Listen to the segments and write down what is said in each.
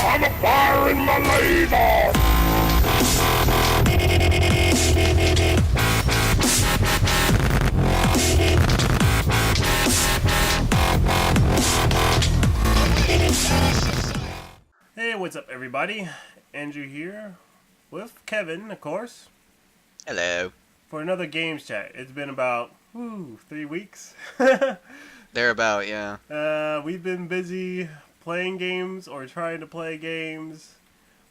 I'm firing the laser! Hey, what's up, everybody? Andrew here with Kevin, of course, Hello. for another games chat. It's been about 3 weeks. Thereabout, yeah. We've been busy playing games or trying to play games.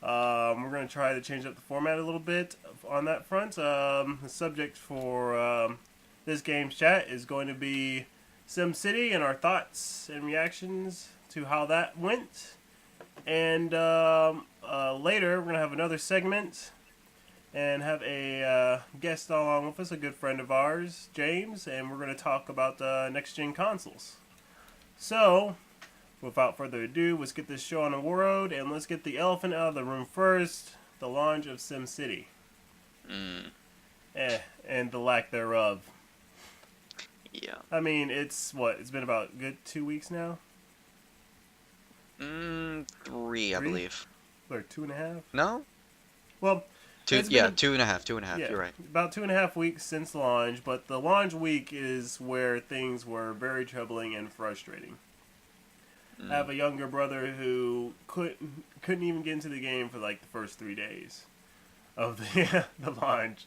We're going to try to change up the format a little bit on that front. The subject for this games chat is going to be Simcity and our thoughts and reactions to how that went. And later, we're going to have another segment and have a guest along with us, a good friend of ours, James, and we're going to talk about next-gen consoles. So, without further ado, let's get this show on the road, and let's get the elephant out of the room first, the launch of SimCity. And the lack thereof. Yeah. I mean, it's been about a good 2 weeks now? 3, I believe. Or 2.5? No? Well, 2.5, 2.5, yeah, you're right. About 2.5 weeks since launch, but the launch week is where things were very troubling and frustrating. I have a younger brother who couldn't even get into the game for like the first 3 days of the launch.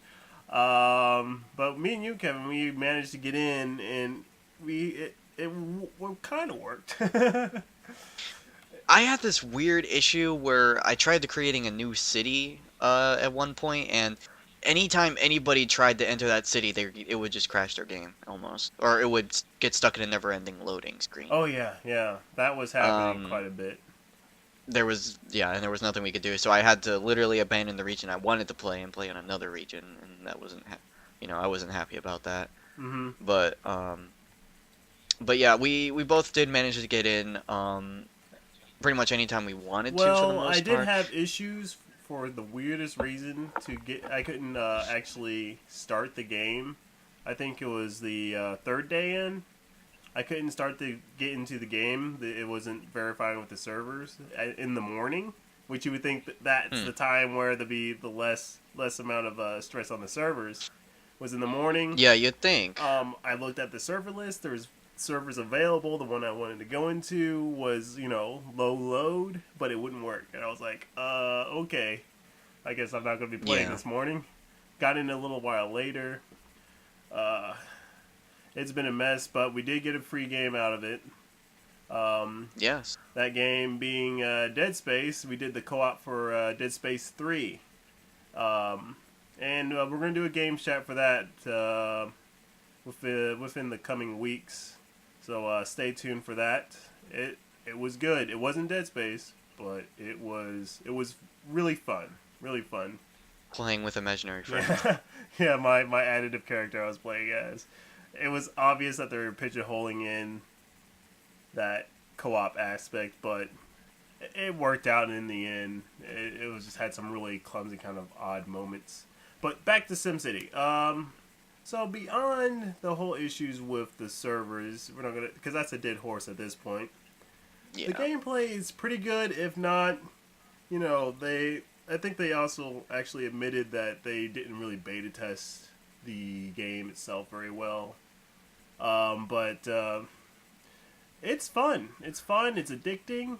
But me and you, Kevin, we managed to get in, and it kind of worked. I had this weird issue where I tried creating a new city at one point, and anytime anybody tried to enter that city, it would just crash their game, almost. Or it would get stuck in a never-ending loading screen. Oh, yeah. That was happening quite a bit. There was nothing we could do, so I had to literally abandon the region I wanted to play and play in another region, and that wasn't, I wasn't happy about that. Mm-hmm. But yeah, we both did manage to get in, pretty much anytime we wanted to, for the most part. Well, I did have issues for the weirdest reason I couldn't actually start the game. I think it was the third day in. I couldn't get into the game. It wasn't verifying with the servers in the morning, which you would think that's the time where there'd be the less amount of stress on the servers. Was in the morning. Yeah, you'd think. I looked at the server list. There was servers available. The one I wanted to go into was, low load, but it wouldn't work. And I was like, okay. I guess I'm not going to be playing this morning. Got in a little while later. It's been a mess, but we did get a free game out of it. Yes. That game being Dead Space. We did the co-op for Dead Space 3. And we're going to do a game chat for that within the coming weeks. So stay tuned for that. It was good. It wasn't Dead Space, but it was really fun. Really fun. Playing with imaginary friends. Yeah, my additive character I was playing as. It was obvious that they were pigeonholing in that co-op aspect, but it worked out in the end. It was just had some really clumsy kind of odd moments. But back to SimCity. So beyond the whole issues with the servers, we're not gonna, because that's a dead horse at this point. Yeah. The gameplay is pretty good. If not, I think they also actually admitted that they didn't really beta test the game itself very well. But it's fun. It's fun. It's addicting.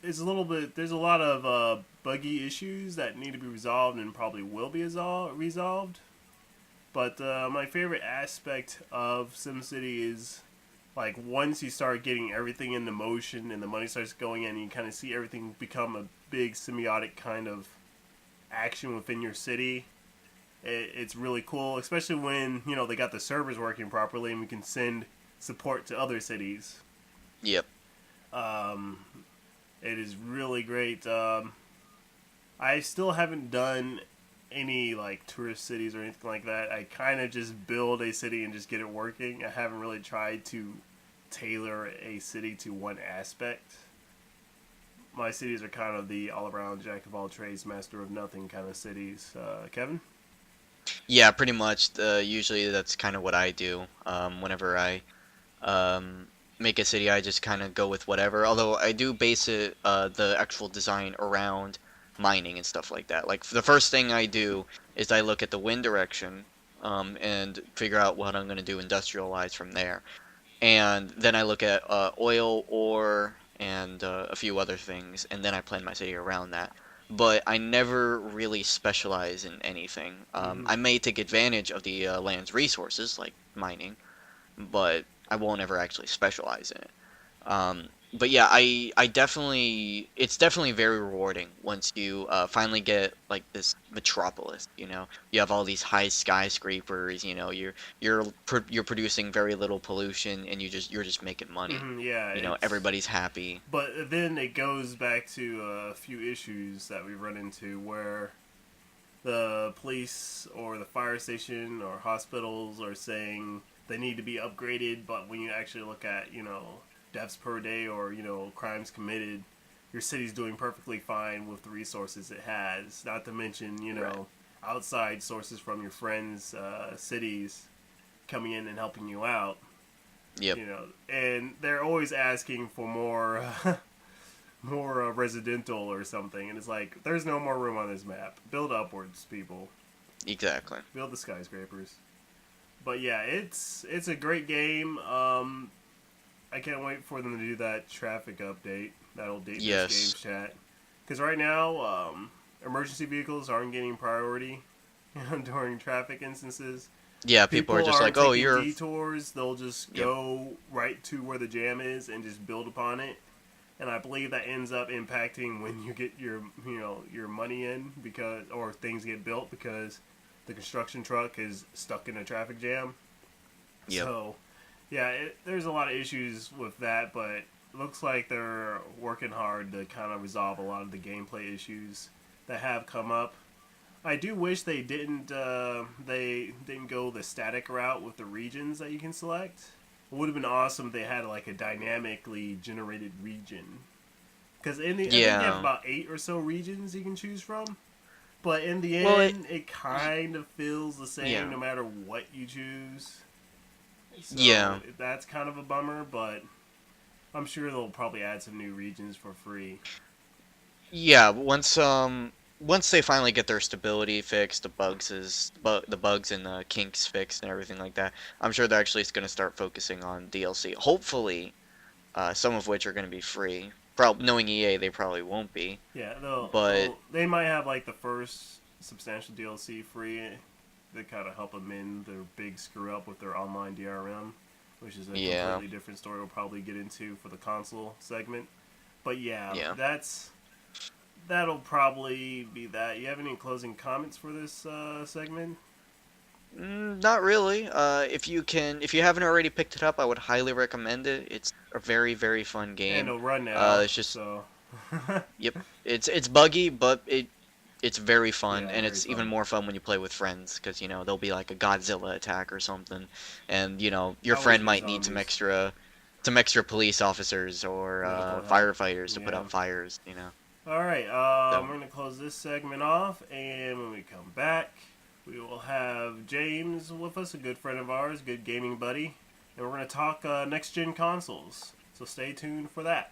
There's a lot of buggy issues that need to be resolved and probably will be resolved. But my favorite aspect of SimCity is, like, once you start getting everything into motion and the money starts going in, you kind of see everything become a big symbiotic kind of action within your city. It's really cool, especially when, they got the servers working properly and we can send support to other cities. Yep. It is really great. I still haven't done any, like, tourist cities or anything like that. I kind of just build a city and just get it working. I haven't really tried to tailor a city to one aspect. My cities are kind of the all-around jack of all trades, master of nothing kind of cities. Kevin? Yeah, pretty much. Usually that's kind of what I do. Whenever I make a city, I just kind of go with whatever. Although I do base it, the actual design around mining and stuff like that. Like the first thing I do is I look at the wind direction, and figure out what I'm gonna do industrialize from there. And then I look at oil, ore, and a few other things, and then I plan my city around that. But I never really specialize in anything. Hmm. I may take advantage of the land's resources, like mining, but I won't ever actually specialize in it. But yeah, I definitely, it's definitely very rewarding once you finally get like this metropolis. You have all these high skyscrapers. You're producing very little pollution, and you're just making money. Hmm. Yeah, Everybody's happy. but then it goes back to a few issues that we run into where the police or the fire station or hospitals are saying they need to be upgraded, but when you actually look at, deaths per day or, crimes committed, your city's doing perfectly fine with the resources it has. Not to mention, Right. outside sources from your friends' cities coming in and helping you out, Yep. and they're always asking for more. More residential or something, and it's like there's no more room on this map. Build upwards, people. Exactly. Build the skyscrapers. But yeah, it's a great game. I can't wait for them to do that traffic update. That'll date this Yes. game's chat. Because right now, emergency vehicles aren't getting priority during traffic instances. Yeah. People are People just aren't like, oh, taking you're. detours. They'll just Yep. go right to where the jam is and just build upon it. And I believe that ends up impacting when you get your money in, because or things get built because the construction truck is stuck in a traffic jam. Yep. So yeah, there's a lot of issues with that, but it looks like they're working hard to kind of resolve a lot of the gameplay issues that have come up. I do wish they didn't go the static route with the regions that you can select. It would have been awesome if they had like a dynamically generated region. Because I think you have Yeah. about 8 or so regions you can choose from. But in the Well, end, it kind of feels the same yeah. no matter what you choose. Yeah. So that's kind of a bummer, but I'm sure they'll probably add some new regions for free. Yeah, once they finally get their stability fixed, the bugs and the kinks fixed and everything like that, I'm sure they're actually going to start focusing on DLC. Hopefully, some of which are going to be free. Knowing EA, they probably won't be. Yeah, But they might have like the first substantial DLC free to kind of help them in their big screw up with their online DRM, which is a yeah, completely different story we'll probably get into for the console segment. But yeah, yeah. that'll probably be that. You have any closing comments for this segment? Not really. If you haven't already picked it up, I would highly recommend it. It's a very, very fun And game. it'll run now, It's just, so yep, it's buggy, but it's very fun, yeah, and very it's even fun. more fun when you play with friends, because there'll be like a Godzilla attack or something, and your I always friend be might need zombies. some extra police officers or Medical help. firefighters to put Yeah. out fires. All right, So we're gonna close this segment off, and when we come back, we will have James with us, a good friend of ours, good gaming buddy, and we're gonna talk next gen consoles. So stay tuned for that.